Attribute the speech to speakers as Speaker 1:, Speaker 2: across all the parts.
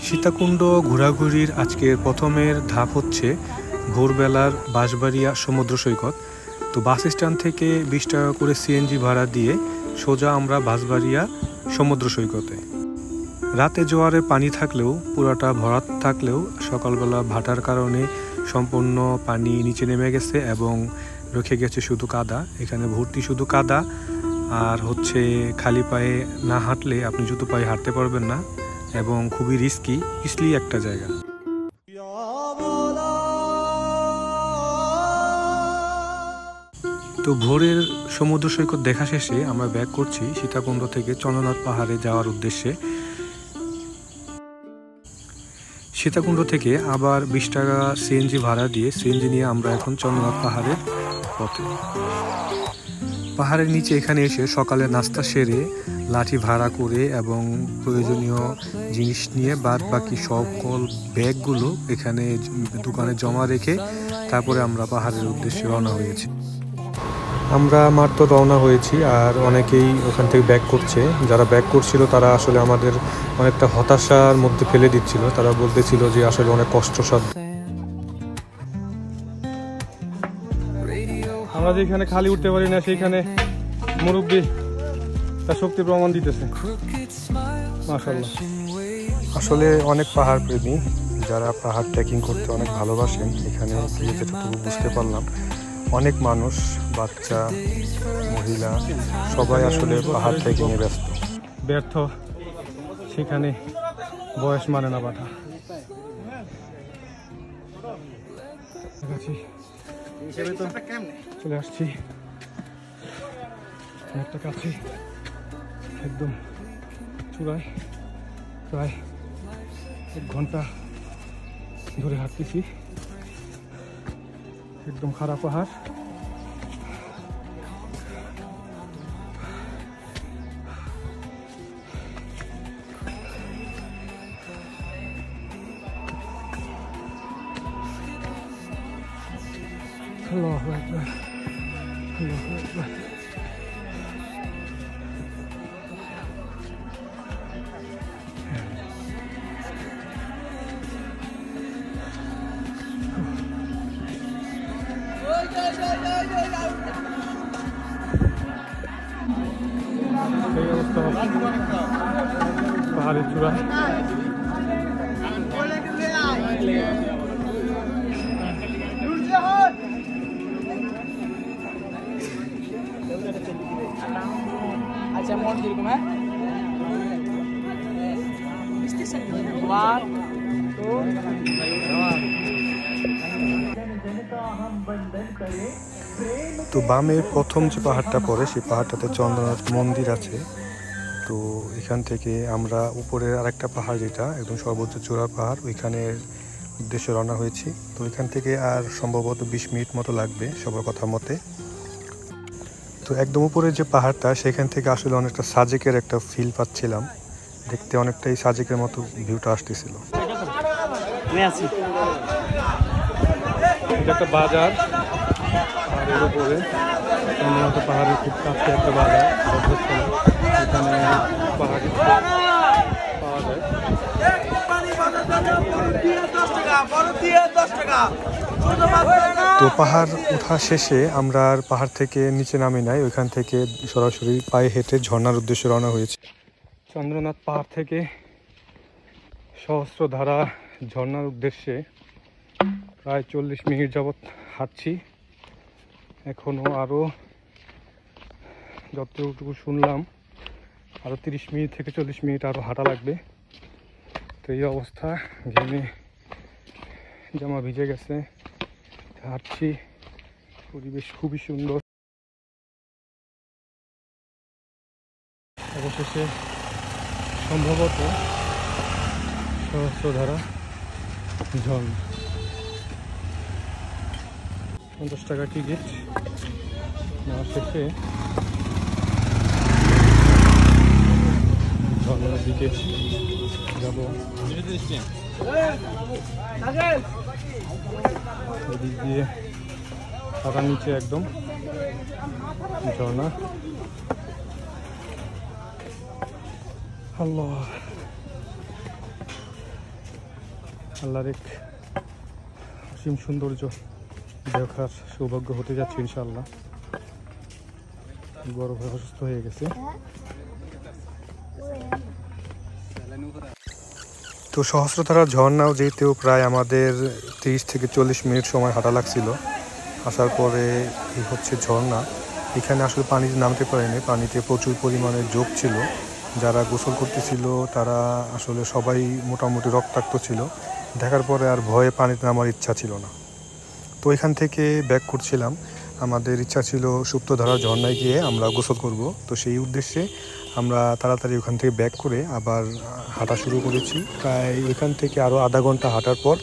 Speaker 1: সীতাকুণ্ড ঘোরাঘুরির আজকের প্রথমের ধাপ হচ্ছে ভোরবেলার বাঁশবাড়িয়া সমুদ্র সৈকত। তো বাস স্ট্যান্ড থেকে 20 টাকা করে সিএনজি ভাড়া দিয়ে সোজা আমরা বাঁশবাড়িয়া সমুদ্র সৈকতে। রাতে জোয়ারে পানি থাকলেও পুরাটা ভরাট থাকলেও সকালবেলা ভাটার কারণে সম্পূর্ণ পানি নিচে নেমে গেছে এবং রেখে গেছে শুধু কাদা। এখানে ভর্তি শুধু কাদা, আর হচ্ছে খালি পায়ে না হাঁটলে আপনি জুতো পায়ে হাঁটতে পারবেন না এবং খুবই রিস্কি পিছলি একটা জায়গা। তো ভোরের সমুদ্র সৈকত দেখা শেষে আমরা ব্যাক করছি সীতাকুণ্ড থেকে চন্দ্রনাথ পাহাড়ে যাওয়ার উদ্দেশ্যে। সীতাকুণ্ড থেকে আবার 20 টাকা সিএনজি ভাড়া দিয়ে সিএনজি নিয়ে আমরা এখন চন্দ্রনাথ পাহাড়ের পথে। পাহাড়ের নিচে এখানে এসে সকালে নাস্তা সেরে লাঠি ভাড়া করে এবং প্রয়োজনীয় জিনিস নিয়ে বাদ বাকি সকল ব্যাগগুলো এখানে দোকানে জমা রেখে তারপরে আমরা পাহাড়ের উদ্দেশ্যে রওনা হয়েছি। আমরা মাত্র রওনা হয়েছি আর অনেকেই ওখান থেকে ব্যাক করছে। যারা ব্যাক করছিল তারা আসলে আমাদের অনেকটা হতাশার মধ্যে ফেলে দিচ্ছিল। তারা বলতেছিল যে আসলে অনেক কষ্টসাধ্য। আমরা যেখানে খালি উঠতে পারি না সেইখানে মুরব্বি তার শক্তি প্রমাণ দিতেছে। মাশাআল্লাহ। আসলে অনেক পাহাড় প্রেমী যারা পাহাড় ট্রেকিং করতে অনেক ভালোবাসেন, এখানে গিয়ে যেটুকু বুঝতে পারলাম অনেক মানুষ, বাচ্চা, মহিলা সবাই আসলে পাহাড় ট্রেকিংয়ে ব্যর্থ। সেখানে বয়স মানে না বাধা। চলে আসছি একটা কাছে, একদম চূড়ায় প্রায় 1 ঘন্টা ধরে হাঁটতেছি। একদম খারাপ পাহাড়। আল্লাহু আকবার, আল্লাহু আকবার। এই অবস্থা পাহাড়ের চূড়ায়।
Speaker 2: আচ্ছা মোট কিরকম? হ্যাঁ
Speaker 1: তো বামে প্রথম যে পাহাড়টা পড়ে সেই পাহাড়টাতে চন্দ্রনাথ মন্দির আছে। তো এখান থেকে আমরা উপরের আরেকটা পাহাড় যেটা একদম সর্বোচ্চ চূড়া পাহাড়, ওইখানের উদ্দেশ্যে রওনা হয়েছি। তো এখান থেকে আর সম্ভবত 20 মিনিট মতো লাগবে সবার কথা মতে। তো একদম উপরে যে পাহাড়টা সেখান থেকে আসলে অনেকটা সাজেকের একটা ফিল পাচ্ছিলাম, দেখতে অনেকটাই সাজেকের মতো ভিউটা আসতেছিল। এটা একটা বাজার, আর এর উপরে পাহাড়ের খুব কাছে একটা বাজার, এখানে পাহাড়ি পাওয়া যায়। তো পাহাড় ওঠা শেষে আমরা আর পাহাড় থেকে নিচে নামি নাই, ওইখান থেকে সরাসরি পায়ে হেঁটে ঝর্ণার উদ্দেশ্যে রওনা হয়েছে। চন্দ্রনাথ পাহাড় থেকে সহস্রধারা ঝর্ণার উদ্দেশ্যে প্রায় 40 মিনিট যাবৎ হাঁটছি। এখনও আরও যতটুকু শুনলাম আরও 30 মিনিট থেকে 40 মিনিট আরও হাঁটা লাগবে। তো এই অবস্থা, ঘেমে জামা ভিজে গেছে, হাঁটছি। পরিবেশ খুবই সুন্দর। অবশেষে সম্ভবত সহস্রধারা ঝর্ণা। 50 টাকা টিকিট নেওয়ার শেষে ঝর্ণার দিকে যাব। এদিক দিয়ে পাতার নিচে একদম ঝর্ণা। আল্লাহ, আল্লাহর এক অসীম সৌন্দর্য দেখার সৌভাগ্য হতে যাচ্ছে ইনশাআল্লাহ। বড় ভাই অসুস্থ হয়ে গেছে। তো সহস্রধারা ঝর্ণাও যেতেও প্রায় আমাদের 30 থেকে 40 মিনিট সময় হাঁটা লাগছিল। আসার পরে এই হচ্ছে ঝর্ণা। এখানে আসলে পানিতে নামতে পারেনি, পানিতে প্রচুর পরিমাণে জোক ছিল। যারা গোসল করতেছিল তারা আসলে সবাই মোটামুটি রক্তাক্ত ছিল। দেখার পরে আর ভয়ে পানিতে নামার ইচ্ছা ছিল না। তো এখান থেকে ব্যাক করছিলাম। আমাদের ইচ্ছা ছিল সুপ্তধারা ঝর্ণায় গিয়ে আমরা গোসল করব। তো সেই উদ্দেশ্যে আমরা তাড়াতাড়ি ওখান থেকে ব্যাক করে আবার হাঁটা শুরু করেছি। প্রায় ওইখান থেকে আরও আধা ঘন্টা হাঁটার পর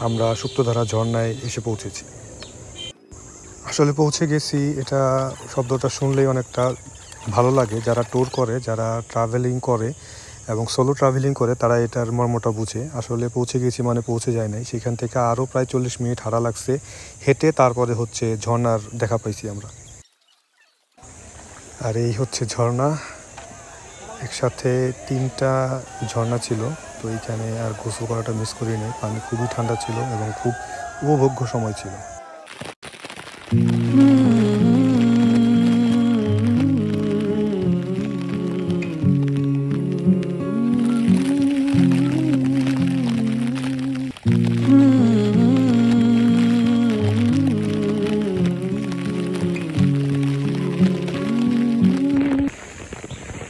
Speaker 1: আমরা সুপ্তধারা ঝর্ণায় এসে পৌঁছেছি। আসলে পৌঁছে গেছি, এটা শব্দটা শুনলেই অনেকটা ভালো লাগে। যারা ট্যুর করে, যারা ট্রাভেলিং করে এবং সোলো ট্রাভেলিং করে তারা এটার মর্মটা বুঝে। আসলে পৌঁছে গেছি মানে পৌঁছে যায় নাই। সেখান থেকে আরও প্রায় 40 মিনিট হাঁটা লাগছে হেঁটে, তারপরে হচ্ছে ঝর্ণার দেখা পাইছি আমরা। আর এই হচ্ছে ঝর্ণা। একসাথে 3টা ঝর্ণা ছিল। তো এইখানে আর গোসল করাটা মিস করি নাই। পানি খুবই ঠান্ডা ছিল এবং খুব উপভোগ্য সময় ছিল।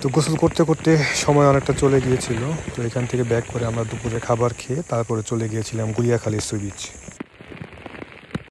Speaker 1: তো গোসল করতে করতে সময় অনেকটা চলে গিয়েছিল। তো এখান থেকে ব্যাক করে আমরা দুপুরে খাবার খেয়ে তারপরে চলে গিয়েছিলাম গুলিয়াখালী সি বিচ।